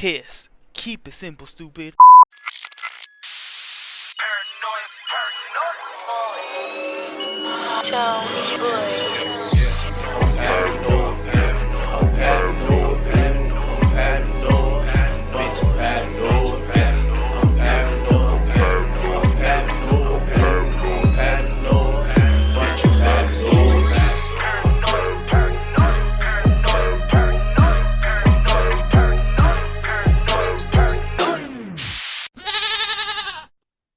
kiss. Keep it simple, stupid. Tell me, boy.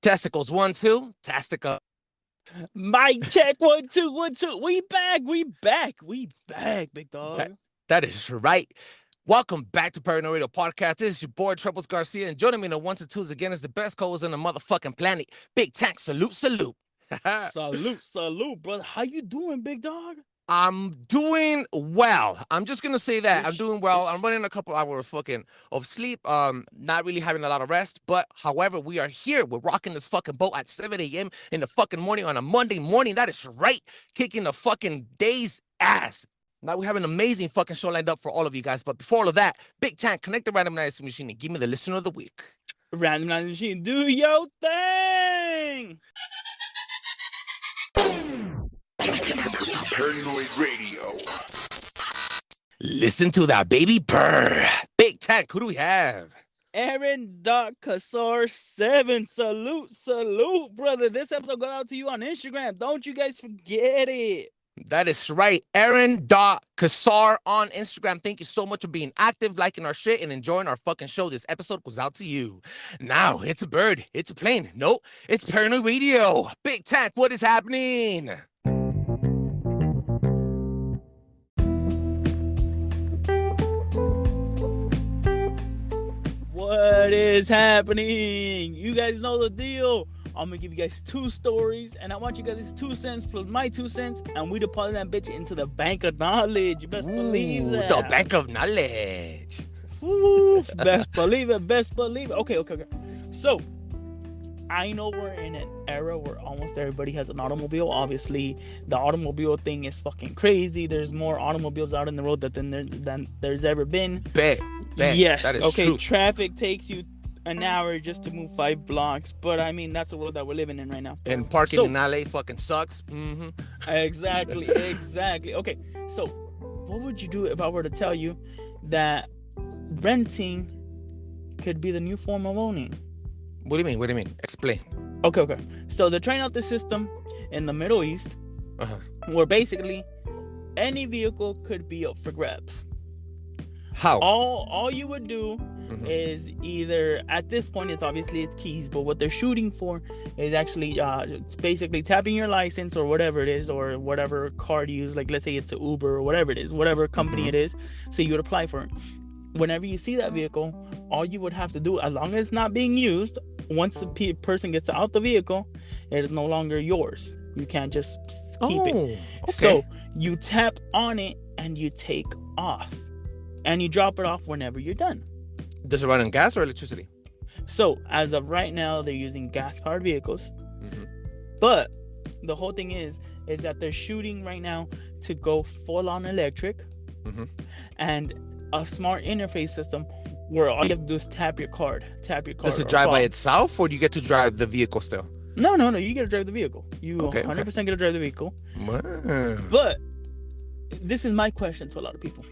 Testicles 1 2 Tastica. Mic check 1 2 1 2. We back, big dog. That is right. Welcome back to Paranoid Radio Podcast. This is your boy Trebles, Garcia, and joining me in the 1s and 2s again is the best co-host on the motherfucking planet. Big Tank, salute. salute, brother. How you doing, big dog? I'm doing well. I'm just gonna say that I'm doing well. I'm running a couple hours of sleep. Not really having a lot of rest. But however, we are here. We're rocking this fucking boat at 7 a.m. in the fucking morning on a Monday morning. That is right. Kicking the fucking day's ass. Now we have an amazing fucking show lined up for all of you guys. But before all of that, Big Tank, connect the randomized machine and give me the listener of the week. Randomized machine, do your thing. Paranoid Radio. Listen to that baby purr. Big Tank, who do we have? Aaron.Casar 7. Salute, brother. This episode got out to you on Instagram. Don't you guys forget it. That is right. Aaron.Casar on Instagram. Thank you so much for being active, liking our shit, and enjoying our fucking show. This episode goes out to you. Now, it's a bird. It's a plane. No, it's Paranoid Radio. Big Tank, what is happening? What is happening? You guys know the deal. I'm gonna give you guys 2 stories, and I want you guys 2 cents plus my 2 cents, and we deposit that bitch into the bank of knowledge. You best believe that. The bank of knowledge. Ooh, best believe it. Okay. So, I know we're in an era where almost everybody has an automobile. Obviously, the automobile thing is fucking crazy. There's more automobiles out in the road than there's ever been. Bet. Yes. That is okay. True. Traffic takes you an hour just to move 5 blocks, but I mean that's the world that we're living in right now. And parking in LA fucking sucks. Exactly. Okay. So, what would you do if I were to tell you that renting could be the new form of owning? What do you mean? Explain. Okay. So they're trying out the system in the Middle East, where basically any vehicle could be up for grabs. How? All you would do is either, at this point, it's keys, but what they're shooting for is actually it's basically tapping your license or whatever it is, or whatever card you use. Like, let's say it's an Uber or whatever it is, whatever company it is. So you would apply for it. Whenever you see that vehicle, all you would have to do, as long as it's not being used, once the person gets out the vehicle, it is no longer yours. You can't just keep it. Okay. So you tap on it and you take off. And you drop it off whenever you're done. Does it run on gas or electricity? So, as of right now, they're using gas-powered vehicles. But the whole thing is that they're shooting right now to go full-on electric. And a smart interface system where all you have to do is tap your card. Does it drive by itself, or do you get to drive the vehicle still? No. You get to drive the vehicle. You 100% get to drive the vehicle. Wow. But this is my question to a lot of people.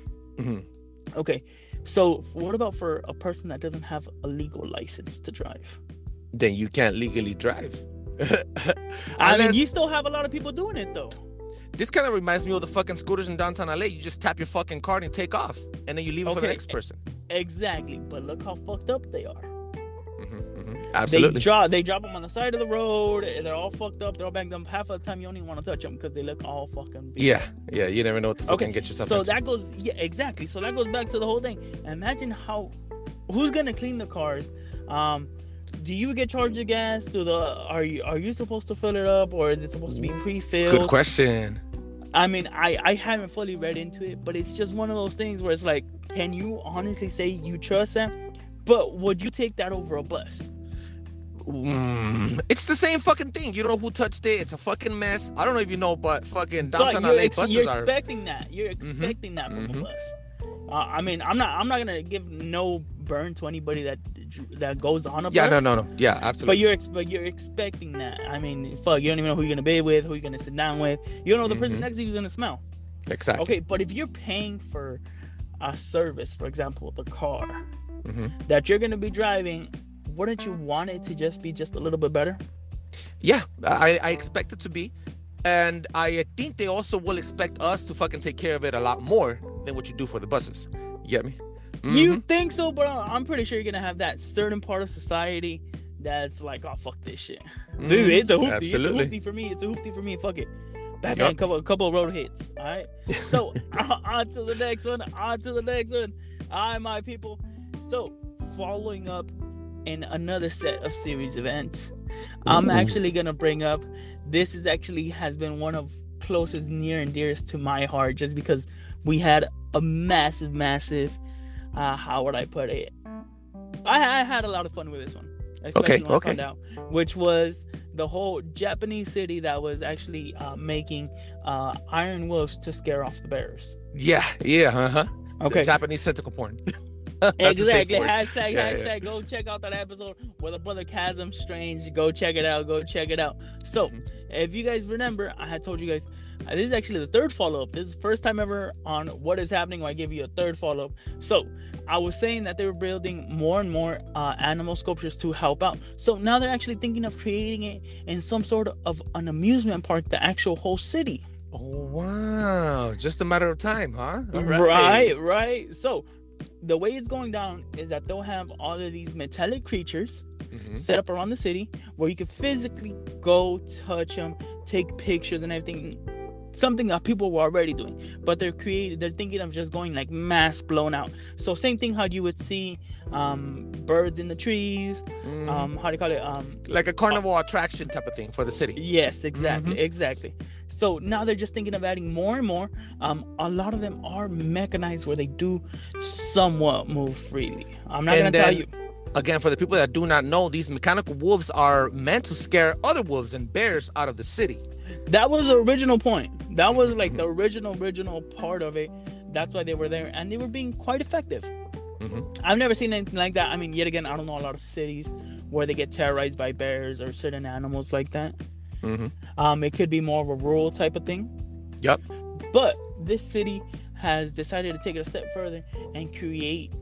Okay, so what about for a person that doesn't have a legal license to drive? Then you can't legally drive. I mean, you still have a lot of people doing it, though. This kind of reminds me of the fucking scooters in downtown LA. You just tap your fucking card and take off, and then you leave it for the next person. Exactly, but look how fucked up they are. Absolutely. They drop them on the side of the road. They're all fucked up. They're all banged up. Half of the time, you don't even want to touch them because they look all fucking beat up. Yeah. You never know what to fucking get yourself into. That goes, exactly. So that goes back to the whole thing. Imagine who's gonna clean the cars? Do you get charged the gas? Are you supposed to fill it up, or is it supposed to be pre-filled? Good question. I mean, I haven't fully read into it, but it's just one of those things where it's like, can you honestly say you trust that? But would you take that over a bus? It's the same fucking thing. You don't know who touched it. It's a fucking mess. I don't know if you know, but fucking downtown LA buses you're expecting that. You're expecting that from a bus. I mean, I'm not gonna give no burn to anybody that goes on a Yeah, bus. no. Yeah, absolutely. But you're expecting that. I mean, fuck, you don't even know who you're gonna be with, who you're gonna sit down with. You don't know the person next to you is gonna smell. Exactly. Okay, but if you're paying for a service, for example, the car Mm-hmm. that you're gonna be driving, wouldn't you want it to just be just a little bit better? Yeah, I expect it to be. And I think they also will expect us to fucking take care of it a lot more than what you do for the buses. You get me? Mm-hmm. You think so, but I'm pretty sure you're gonna have that certain part of society that's like, oh, fuck this shit. Dude, it's a hoopty. Absolutely. It's a hoopty for me. It's a hoopty for me. Fuck it. Batman, couple of road hits. All right. So on to the next one. On to the next one. All right, my people. So following up in another set of series events, I'm actually gonna bring up. This is actually has been one of closest, near and dearest to my heart, just because we had a massive. How would I put it? I had a lot of fun with this one. Especially when I found out, which was the whole Japanese city that was actually making iron wolves to scare off the bears. Yeah. Okay. The Japanese tentacle porn. Exactly. Hashtag go check out that episode with the brother Chasm Strange. Go check it out. So if you guys remember, I had told you guys this is actually the third follow-up. This is the first time ever on What Is Happening where I give you a third follow-up. So I was saying that they were building more and more animal sculptures to help out. So now they're actually thinking of creating it in some sort of an amusement park, the actual whole city. Oh wow, just a matter of time, huh? Right. So the way it's going down is that they'll have all of these metallic creatures set up around the city where you can physically go touch them, take pictures and everything. Something that people were already doing, but they're thinking of just going like mass blown out. So same thing how you would see birds in the trees, how do you call it, like a carnival attraction type of thing for the city. Yes, exactly. So now they're just thinking of adding more and more. A lot of them are mechanized where they do somewhat move freely. I'm not gonna tell you. Again, for the people that do not know, these mechanical wolves are meant to scare other wolves and bears out of the city. That was the original point. That was like the original part of it. That's why they were there, and they were being quite effective. I've never seen anything like that. I mean, yet again, I don't know a lot of cities where they get terrorized by bears or certain animals like that. It could be more of a rural type of thing. Yep. But this city has decided to take it a step further and create,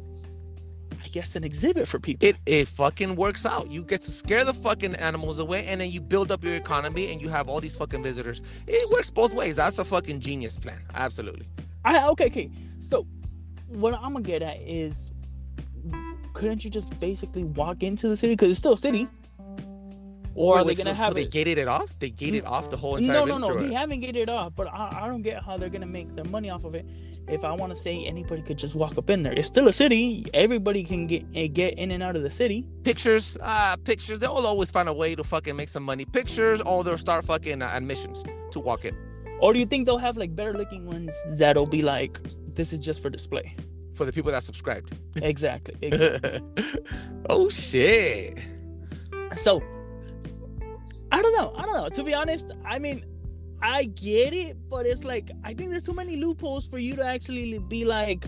I guess, an exhibit for people. It fucking works out. You get to scare the fucking animals away, and then you build up your economy, and you have all these fucking visitors. It works both ways. That's a fucking genius plan. Absolutely. Okay. So what I'm gonna get at is, couldn't you just basically walk into the city because it's still a city? Or are they gonna have they gated it off? They gated off the whole entire village? No. They haven't gated it off, but I don't get how they're gonna make their money off of it. If I want to say anybody could just walk up in there, it's still a city. Everybody can get in and out of the city. Pictures. They'll always find a way to fucking make some money. Pictures, or they'll start fucking admissions to walk in. Or do you think they'll have like better looking ones that'll be like, this is just for display? For the people that subscribed. Exactly. Oh shit. So I don't know. To be honest, I mean, I get it, but it's like, I think there's so many loopholes for you to actually be like,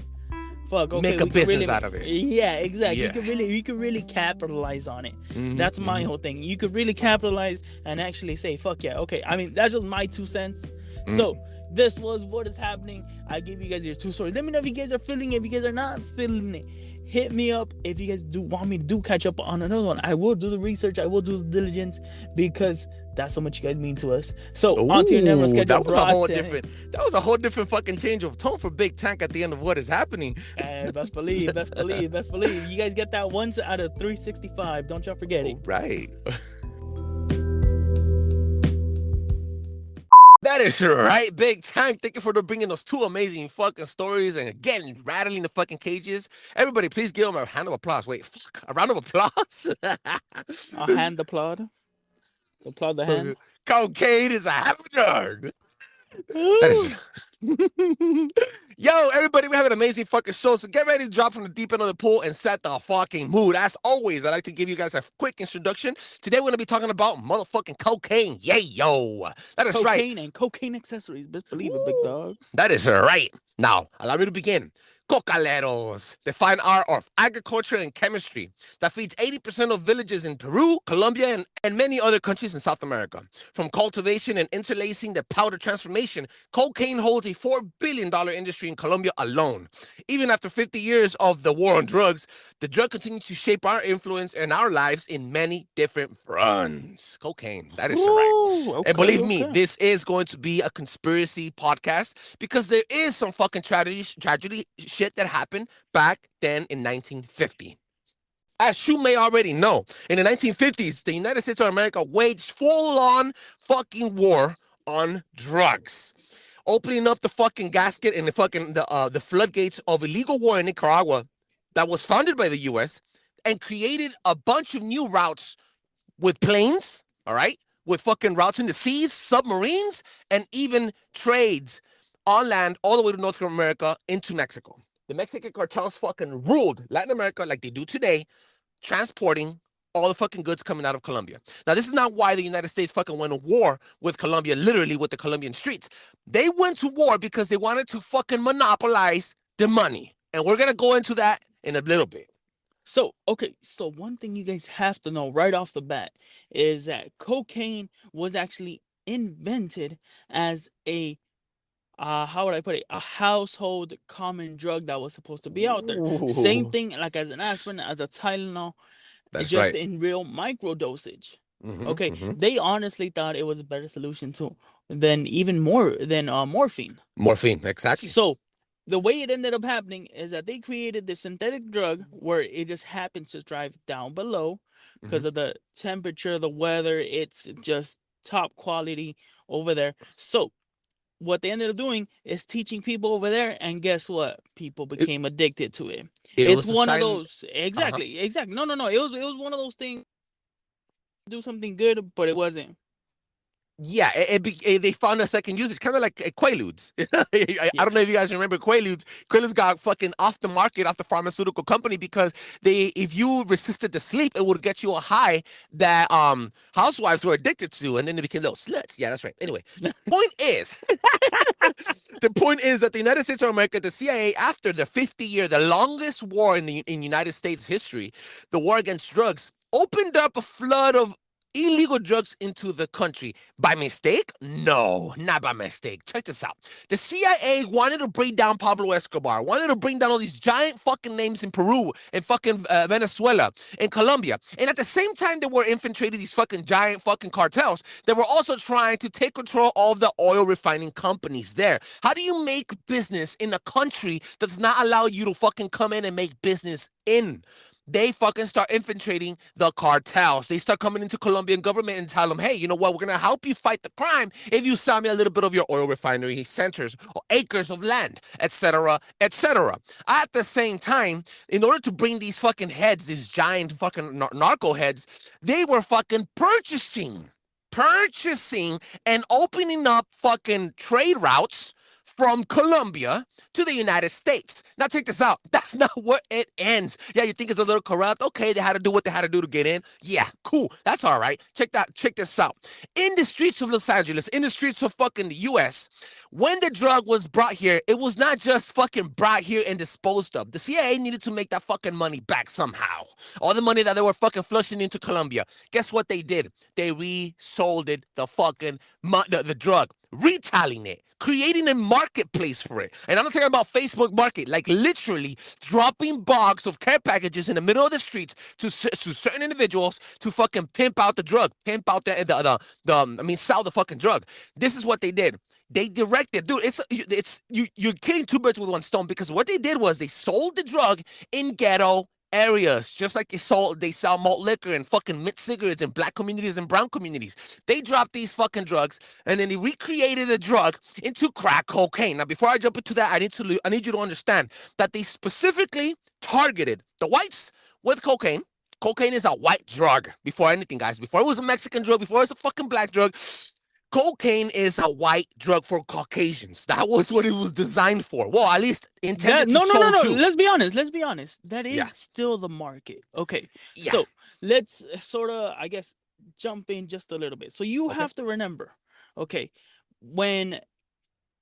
fuck, okay, make a business out of it. Yeah, exactly. Yeah. You could really capitalize on it. That's my whole thing. You could really capitalize and actually say, fuck yeah, okay. I mean, that's just my 2 cents. So this was What Is Happening. I give you guys your 2 stories. Let me know if you guys are feeling it. If you guys are not feeling it, hit me up. If you guys do want me to catch up on another one, I will do the research. I will do the diligence, because that's how much you guys mean to us. So on to your never scheduled. That was a whole different fucking change of tone for Big Tank at the end of What Is Happening. Best believe. You guys get that once out of 365. Don't y'all forget it. Right. That is right, Big Tank. Thank you for bringing those 2 amazing fucking stories and again rattling the fucking cages. Everybody, please give them a hand of applause. Wait, fuck, a round of applause. A hand applaud. Applaud the hand. Cocaine is a hazard. That is. Yo, everybody, we have an amazing fucking show, so get ready to drop from the deep end of the pool and set the fucking mood. As always, I'd like to give you guys a quick introduction. Today, we're going to be talking about motherfucking cocaine. YEYO. That is right. Cocaine and cocaine accessories. Best believe it, big dog. That is right. Now, allow me to begin. Cocaleros, the fine art of agriculture and chemistry that feeds 80% of villages in Peru, Colombia, and many other countries in South America. From cultivation and interlacing the powder transformation, cocaine holds a $4 billion industry in Colombia alone. Even after 50 years of the war on drugs, the drug continues to shape our influence and our lives in many different fronts. Cocaine, that is right. Ooh, And okay, believe me, okay. this is going to be a conspiracy podcast because there is some fucking tragedy shit that happened back then in 1950. As you may already know, in the 1950s, the United States of America waged full-on fucking war on drugs, opening up the fucking gasket and the floodgates of illegal war in Nicaragua that was founded by the U.S. and created a bunch of new routes with planes, all right, with fucking routes in the seas, submarines, and even trades on land all the way to North America into Mexico. The Mexican cartels fucking ruled Latin America like they do today, transporting all the fucking goods coming out of Colombia. Now, this is not why the United States fucking went to war with Colombia, literally with the Colombian streets. They went to war because they wanted to fucking monopolize the money. And we're going to go into that in a little bit. So, okay, so one thing you guys have to know right off the bat is that cocaine was actually invented as a how would I put it? A household common drug that was supposed to be out there. Same Ooh, thing like as an aspirin, as a Tylenol, that's just right. in real micro dosage. Mm-hmm, Okay, mm-hmm. they honestly thought it was a better solution to than even more than morphine. Morphine, exactly. So the way it ended up happening is that they created this synthetic drug where it just happens to drive down below Mm-hmm. because of the temperature, the weather. It's just top quality over there. So what they ended up doing is teaching people over there, and guess what? People It, became addicted to it. it It's was a one of sign. those Uh-huh. exactly. No. It was one of those things. Do something good, but it wasn't. Yeah, they found a second usage, kind of like Quaaludes. I Yeah. don't know if you guys remember Quaaludes. Quaaludes got fucking off the market, off the pharmaceutical company because if you resisted the sleep, it would get you a high that housewives were addicted to, and then they became little sluts. Yeah, that's right. Anyway, point is, the point is that the United States of America, the CIA, after the 50-year, the longest war in United States history, the war against drugs, opened up a flood of illegal drugs into the country. By mistake? No, not by mistake. Check this out. The CIA wanted to bring down Pablo Escobar, wanted to bring down all these giant fucking names in Peru and fucking Venezuela and Colombia. And at the same time they were infiltrating these fucking giant fucking cartels, they were also trying to take control of the oil refining companies there. How do you make business in a country that does not allow you to fucking come in and make business in? They fucking start infiltrating the cartels. They start coming into Colombian government and tell them, hey, you know what? We're going to help you fight the crime if you sell me a little bit of your oil refinery centers or acres of land, etc., etc. At the same time, in order to bring these fucking heads, these giant fucking narco heads, they were fucking purchasing and opening up fucking trade routes from Colombia to the United States. Now check this out. That's not where it ends. Yeah, you think it's a little corrupt? Okay, they had to do what they had to do to get in. Yeah, cool. That's all right. Check this out. In the streets of Los Angeles, in the streets of fucking the US, when the drug was brought here, it was not just fucking brought here and disposed of. The CIA needed to make that fucking money back somehow. All the money that they were fucking flushing into Colombia. Guess what they did? They resold it, the drug, retailing it, creating a marketplace for it. And I'm not talking about Facebook Market, like literally dropping box of care packages in the middle of the streets to certain individuals to fucking pimp out the drug, pimp out sell the fucking drug. This is what they did. They directed, dude. You're killing two birds with one stone because what they did was they sold the drug in ghetto areas, just like they sell malt liquor and fucking mint cigarettes in black communities and brown communities. They dropped these fucking drugs and then they recreated the drug into crack cocaine. Now, before I jump into that, I need you to understand that they specifically targeted the whites with cocaine. Cocaine is a white drug before anything, guys. Before it was a Mexican drug, before it was a fucking black drug, cocaine is a white drug for Caucasians. That was what it was designed for. Well, at least That intended to no. sold to. Let's be honest. Let's be honest. That Yeah, is still the market. Okay, yeah. so let's sort of, I guess, jump in just a little bit. So you Okay. have to remember, okay, when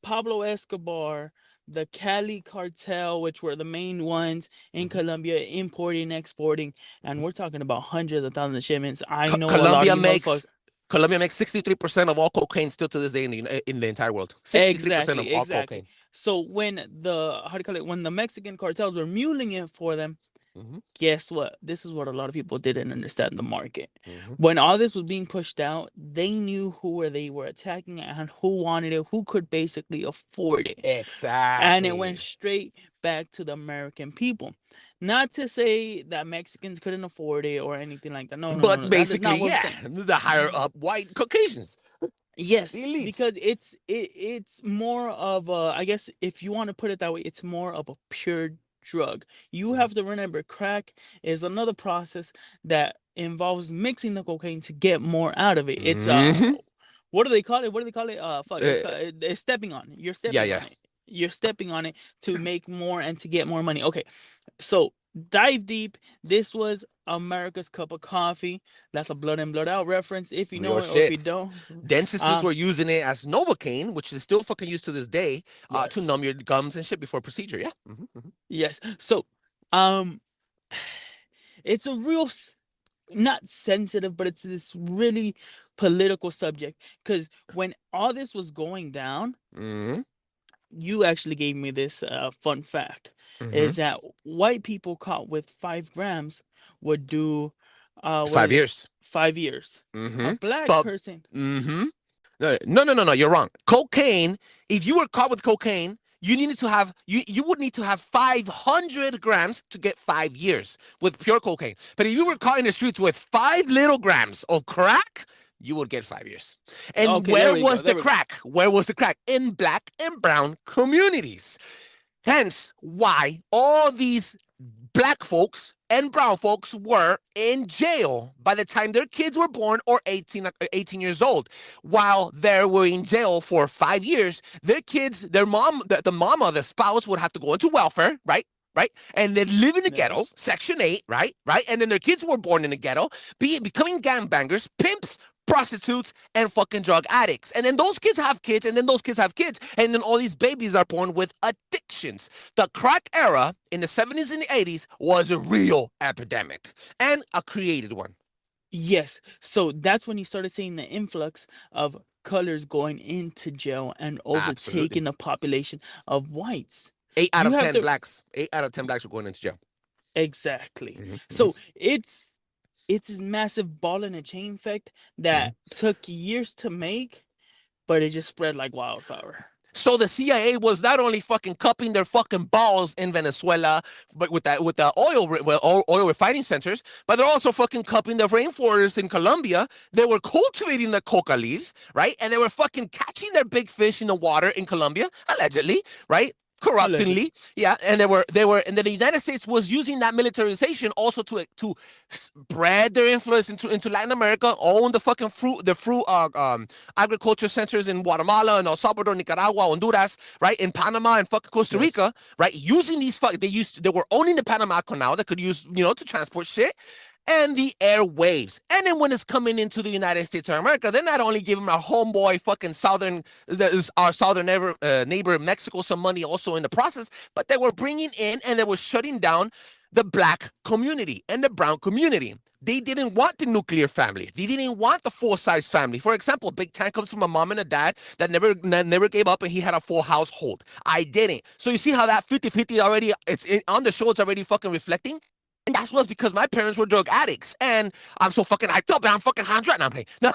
Pablo Escobar the Cali cartel, which were the main ones in Colombia, importing, exporting, and we're talking about hundreds of thousands of shipments. I know a lot of Colombia you motherfuckers. makes Colombia makes 63% of all cocaine still to this day in the entire world. 63% of Exactly, all exactly. cocaine. So when the how do you call it? When the Mexican cartels were muling it for them, Hmm. guess what? This is what a lot of people didn't understand the market. Hmm. When all this was being pushed out, they knew who they were attacking and who wanted it, who could basically afford it. And it went Exactly. straight back to the American people. Not to say that Mexicans couldn't afford it or anything like that. No, no, no, But no. That is basically, not what we're yeah, saying. the higher up white Caucasians, Yes, the elites. because it's more of a, I guess if you want to put it that way, it's more of a pure drug. You Mhm. have to remember crack is another process that involves mixing the cocaine to get more out of it. It's Mhm. what do they call it? What do they call it? Fuck, Uh, it's stepping on it. You're yeah, stepping yeah. on it. You're stepping on it to make more and to get more money. Okay, so dive deep. This was America's cup of coffee. That's a blood in, blood out reference. If you know Real it or if shit. you don't, Dentists um, were using it as Novocaine, which is still fucking used to this day, to yes, numb your gums and shit before procedure. Yeah. yes. So, um, it's a real, not sensitive, but it's this really political subject because when all this was going down, Hmm. you actually gave me this fun fact Hmm. is that white people caught with 5 grams would do what is Five it, years. 5 years. A Hmm. black But person. hmm no, no, no, no, no. You're wrong. Cocaine. If you were caught with cocaine, you needed to have you would need to have 500 grams to get 5 years with pure cocaine. But if you were caught in the streets with 5 little grams of crack, you would get 5 years. And Okay, there where we go, was the there we go. crack? Where was the crack? In black and brown communities. Hence, why all these black folks and brown folks were in jail by the time their kids were born or 18 years old. While they were in jail for 5 years, their kids, their mom, the mama, the spouse would have to go into welfare, right? Right? And then live in the ghetto, Yes. Section 8, right? Right? And then their kids were born in the ghetto, becoming gangbangers, pimps, prostitutes, and fucking drug addicts. And then those kids have kids, and then those kids have kids, and then all these babies are born with addictions. The crack era in the 70s and the 80s was a real epidemic and a created one. Yes. So that's when you started seeing the influx of colors going into jail and Absolutely. overtaking the population of whites. Eight out You of have 10 to blacks. 8 out of 10 blacks were going into jail. exactly. Hmm. Hmm. So it's this massive ball and a chain effect that Hmm. took years to make, but it just spread like wildfire. So the CIA was not only fucking cupping their fucking balls in Venezuela, but with the oil refining centers, but they're also fucking cupping the rainforests in Colombia. They were cultivating the coca leaf, right? And they were fucking catching their big fish in the water in Colombia, allegedly, right? Allegedly. Corruptingly, yeah, and and then the United States was using that militarization also to spread their influence into Latin America, own the fucking fruit agriculture centers in Guatemala and El Salvador, Nicaragua, Honduras, right, in Panama and fucking Costa Yes. Rica, right, using they were owning the Panama Canal that could use to transport shit and the airwaves. And then when it's coming into the United States of America, they're not only giving our homeboy fucking our southern neighbor Mexico some money also in the process, but they were bringing in and they were shutting down the black community and the brown community. They didn't want the nuclear family. They didn't want the full-size family. For example, Big Tan comes from a mom and a dad that never gave up and he had a full household. I didn't. So you see how that 50-50 already, on the show, it's already fucking reflecting? And that's was because my parents were drug addicts, and I'm so fucking hyped up, and I'm fucking hands right now. I'm playing. No,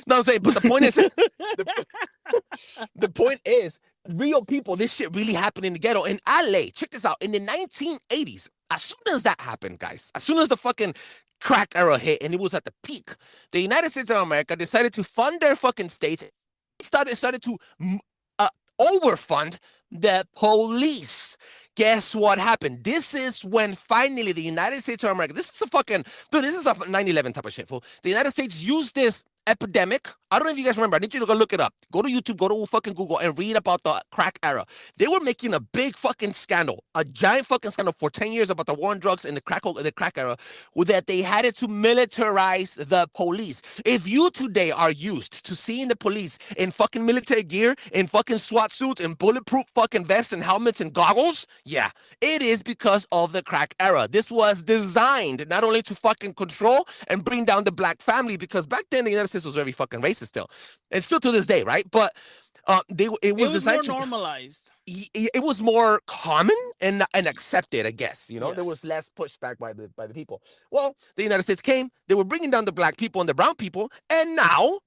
no, I'm saying, but the point is, the, the point is, real people. This shit really happened in the ghetto in LA. Check this out. In the 1980s, as soon as that happened, guys, as soon as the fucking crack era hit, and it was at the peak, the United States of America decided to fund their fucking states. Started to uh, overfund the police. Guess what happened? This is when finally the United States of America, this is a fucking, dude, this is a 9/11 type of shit, fool. The United States used this epidemic I don't know if you guys remember. I need you to go look it up. Go to YouTube, go to fucking Google, and read about the crack era. They were making a big fucking scandal, a giant fucking scandal for 10 years about the war on drugs in the crack era, with that they had it to militarize the police. If you today are used to seeing the police in fucking military gear, in fucking SWAT suits, in bulletproof fucking vests and helmets and goggles, yeah, it is because of the crack era. This was designed not only to fucking control and bring down the black family, because back then the United States was very fucking racist still, and still to this day, right? But it was more designed to normalized. it was more common and accepted, I guess. You know, there was Yes. less pushback by the people. Well, the United States came, they were bringing down the black people and the brown people, and now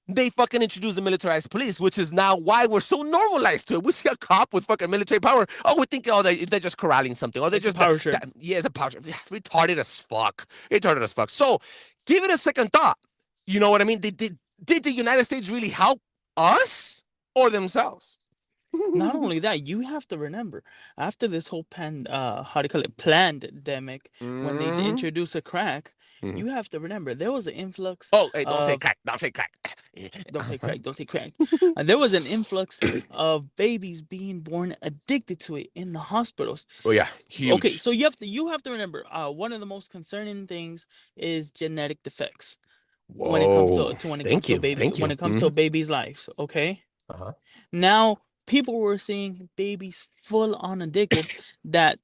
they fucking introduced the militarized police, which is now why we're so normalized to it. We see a cop with fucking military power. Oh, we think, oh, they're just corralling something. Or they're It's a just power trip. yeah, it's a power trip. Retarded as fuck. Retarded as fuck. So give it a second thought. You know what I mean? Did the United States really help us or themselves? Not only that, you have to remember, after this whole how do you call it, pandemic, when they introduce a crack, you have to remember there was an influx. Oh, hey, don't say crack. Don't say crack. Don't say crack. Don't say crack. There was an influx of babies being born addicted to it in the hospitals. Oh yeah, huge. Okay, so you have to remember, one of the most concerning things is genetic defects. Whoa. When it comes to when it comes to a Mm-hmm. baby's life. Okay. Uh-huh. Now people were seeing babies full on addicted that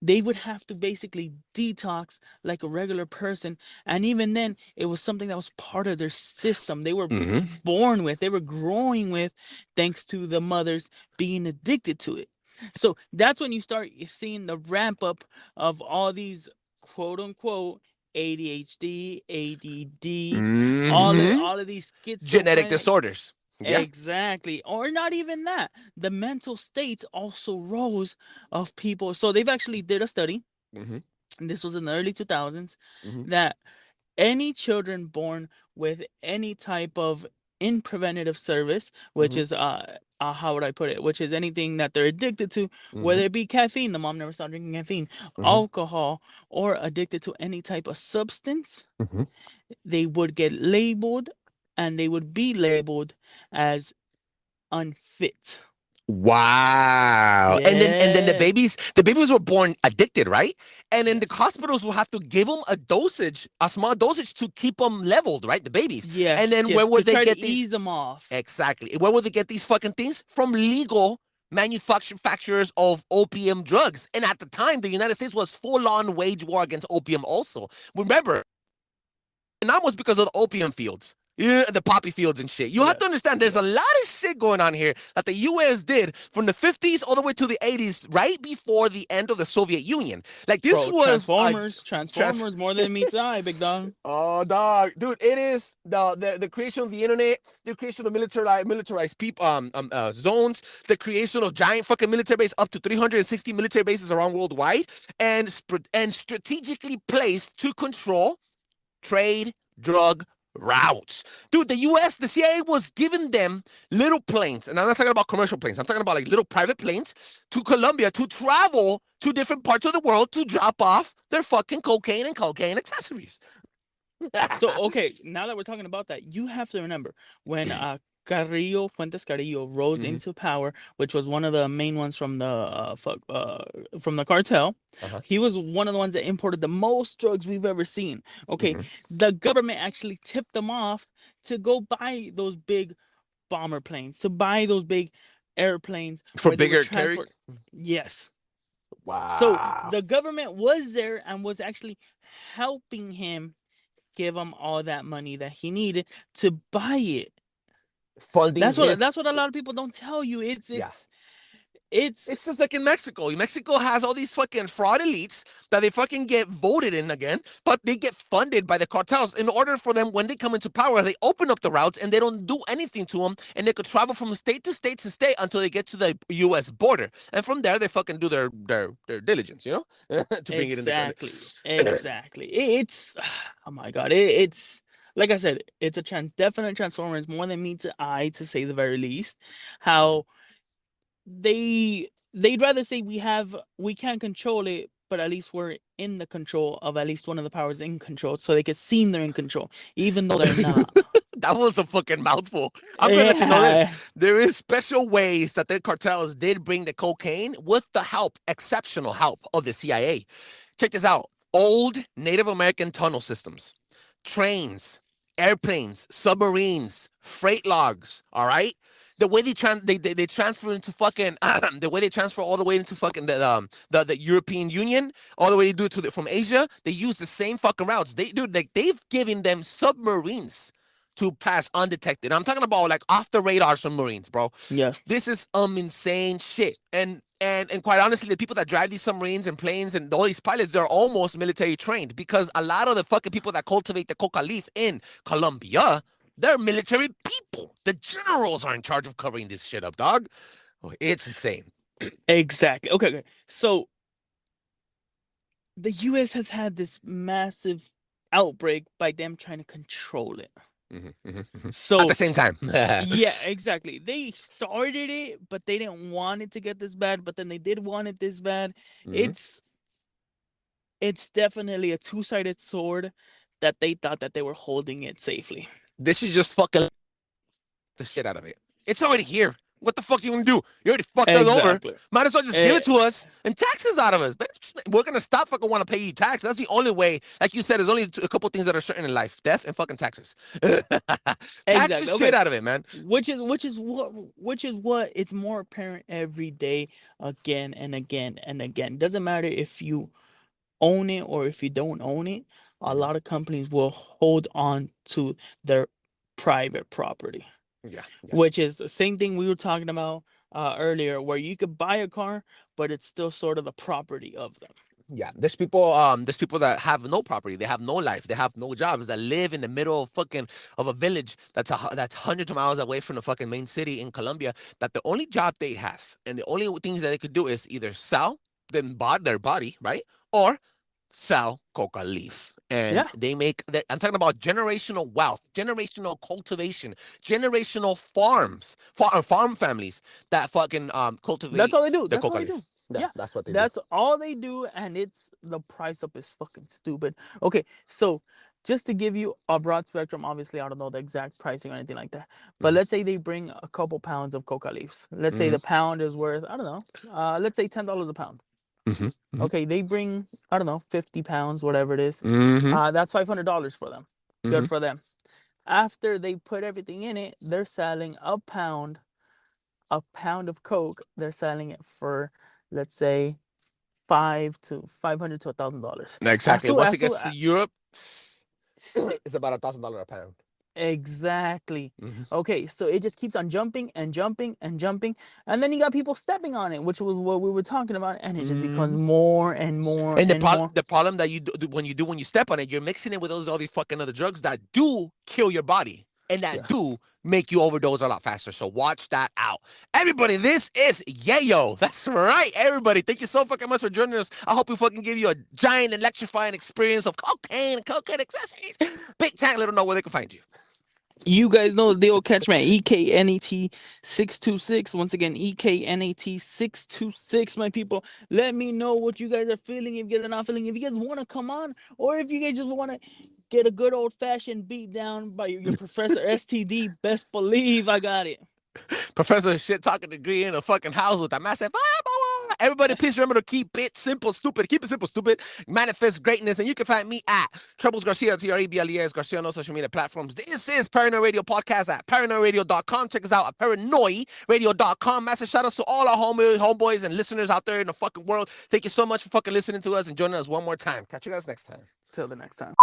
they would have to basically detox like a regular person, and even then it was something that was part of their system. They were born with, they were growing with, thanks to the mothers being addicted to it. So that's when you start seeing the ramp up of all these quote unquote ADHD, ADD, all of these genetic disorders. Yeah. Exactly. Or not even that. The mental states also rose of people. So they've actually did a study, and this was in the early 2000s, that any children born with any type of in preventative service, which is how would I put it? Which is anything that they're addicted to, whether it be caffeine, the mom never stopped drinking caffeine, alcohol, or addicted to any type of substance, they would get labeled, and they would be labeled as unfit. Wow. Yeah. And then the babies were born addicted, right? And then the hospitals will have to give them a small dosage to keep them leveled, right? The babies. Yes. And then where would they get these? Ease them off. Exactly. Where would they get these fucking things? From legal manufacturers of opium drugs. And at the time, the United States was full-on wage war against opium also. Remember, and that was because of the opium fields. Yeah, the poppy fields and shit. You have to understand there's a lot of shit going on here that the U.S. did from the 50s all the way to the 80s, right before the end of the Soviet Union. Like, this was Transformers more than meets the eye, big dog. Oh, dog. Dude, it is the creation of the internet, the creation of militarized people zones, the creation of giant fucking military bases, up to 360 military bases around worldwide, and strategically placed to control trade, drug routes. Dude, the US, the CIA was giving them little planes, and I'm not talking about commercial planes, I'm talking about like little private planes to Colombia to travel to different parts of the world to drop off their fucking cocaine and cocaine accessories. So, okay, now that we're talking about that, you have to remember when Fuentes Carrillo rose into power, which was one of the main ones from the cartel. He was one of the ones that imported the most drugs we've ever seen. Okay, the government actually tipped them off to go buy those big bomber planes, to buy those big airplanes for bigger transport. Yes. Wow. So the government was there and was actually helping him give him all that money that he needed to buy it. Funding that's what a lot of people don't tell you. It's just like in Mexico. Mexico has all these fucking fraud elites that they fucking get voted in again, but they get funded by the cartels in order for them, when they come into power, they open up the routes and they don't do anything to them, and they could travel from state to state to state until they get to the U.S. border, and from there they fucking do their diligence, you know, to bring it in the country. Exactly. It's oh my god. It's like I said, it's a definite transformer. It's more than meets the eye, to say the very least. How they'd rather say we can't control it, but at least we're in the control of at least one of the powers in control, so they can seem they're in control, even though they're not. That was a fucking mouthful. I'm gonna let you know Yeah. this. There is special ways that the cartels did bring the cocaine with the help, exceptional help of the CIA. Check this out. Old Native American tunnel systems, trains, airplanes, submarines, freight logs, all right? The way they transfer into fucking the way they transfer all the way into fucking the European Union, all the way they do it to from Asia, they use the same fucking routes. They've given them submarines to pass undetected. I'm talking about like off the radar submarines, bro. Yeah. This is insane shit. And quite honestly, the people that drive these submarines and planes and all these pilots, they're almost military trained because a lot of the fucking people that cultivate the coca leaf in Colombia, they're military people. The generals are in charge of covering this shit up, dog. Oh, it's insane. Exactly. Okay. So the U.S. has had this massive outbreak by them trying to control it. So at the same time, yeah, exactly. They started it, but they didn't want it to get this bad. But then they did want it this bad. It's definitely a two-sided sword that they thought that they were holding it safely. They should just fucking the shit out of it. It's already here. What the fuck you gonna do? You already fucked us over. Might as well just give it to us and taxes out of us. We're gonna stop fucking want to pay you tax. That's the only way. Like you said, there's only a couple things that are certain in life: death and fucking taxes. Tax the shit out of it, man. Which is what it's more apparent every day, again and again and again. Doesn't matter if you own it or if you don't own it. A lot of companies will hold on to their private property. Yeah. Which is the same thing we were talking about earlier, where you could buy a car, but it's still sort of the property of them. Yeah, there's people that have no property, they have no life, they have no jobs, that live in the middle of a village that's hundreds of miles away from the fucking main city in Colombia. That the only job they have and the only things that they could do is either sell their body, right, or sell coca leaf. And they make that. I'm talking about generational wealth, generational cultivation, generational farm families that fucking cultivate. That's all they do. That's all they do. Yeah, that's what they do. That's all they do, and it's the price up is fucking stupid. Okay, so just to give you a broad spectrum, obviously I don't know the exact pricing or anything like that, but let's say they bring a couple pounds of coca leaves. Let's say the pound is worth, I don't know, let's say $10 a pound. Okay, they bring, I don't know, 50 pounds, whatever it is. That's $500 for them. Good for them. After they put everything in it, they're selling a pound of coke. They're selling it for, let's say, $500 to $1,000. Exactly. Once it gets to Europe, it's about $1,000 a pound. Exactly. Okay, so it just keeps on jumping and jumping and jumping, and then you got people stepping on it, which was what we were talking about, and it just becomes more and more. And the problem that you do when you step on it, you're mixing it with all these fucking other drugs that do kill your body and that do make you overdose a lot faster. So watch that out. Everybody, this is YEYO. That's right, everybody. Thank you so fucking much for joining us. I hope we fucking give you a giant electrifying experience of cocaine and cocaine accessories. Big time, let them know where they can find you. You guys know the deal. Catch me at EKNAT626. Once again, EKNAT626, my people. Let me know what you guys are feeling, if you guys are not feeling, if you guys want to come on, or if you guys just want to get a good old-fashioned beat down by your Professor STD. Best believe I got it. Professor shit talking degree in a fucking house with a massive. Everybody, please remember to keep it simple, stupid. Keep it simple, stupid. Manifest greatness. And you can find me at Trebles Garcia, Trebles Garcia on all social media platforms. This is Paranoid Radio Podcast at paranoidradio.com. Check us out at paranoidradio.com. Massive shout outs to all our homeboys and listeners out there in the fucking world. Thank you so much for fucking listening to us and joining us one more time. Catch you guys next time. Till the next time.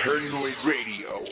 Paranoid Radio.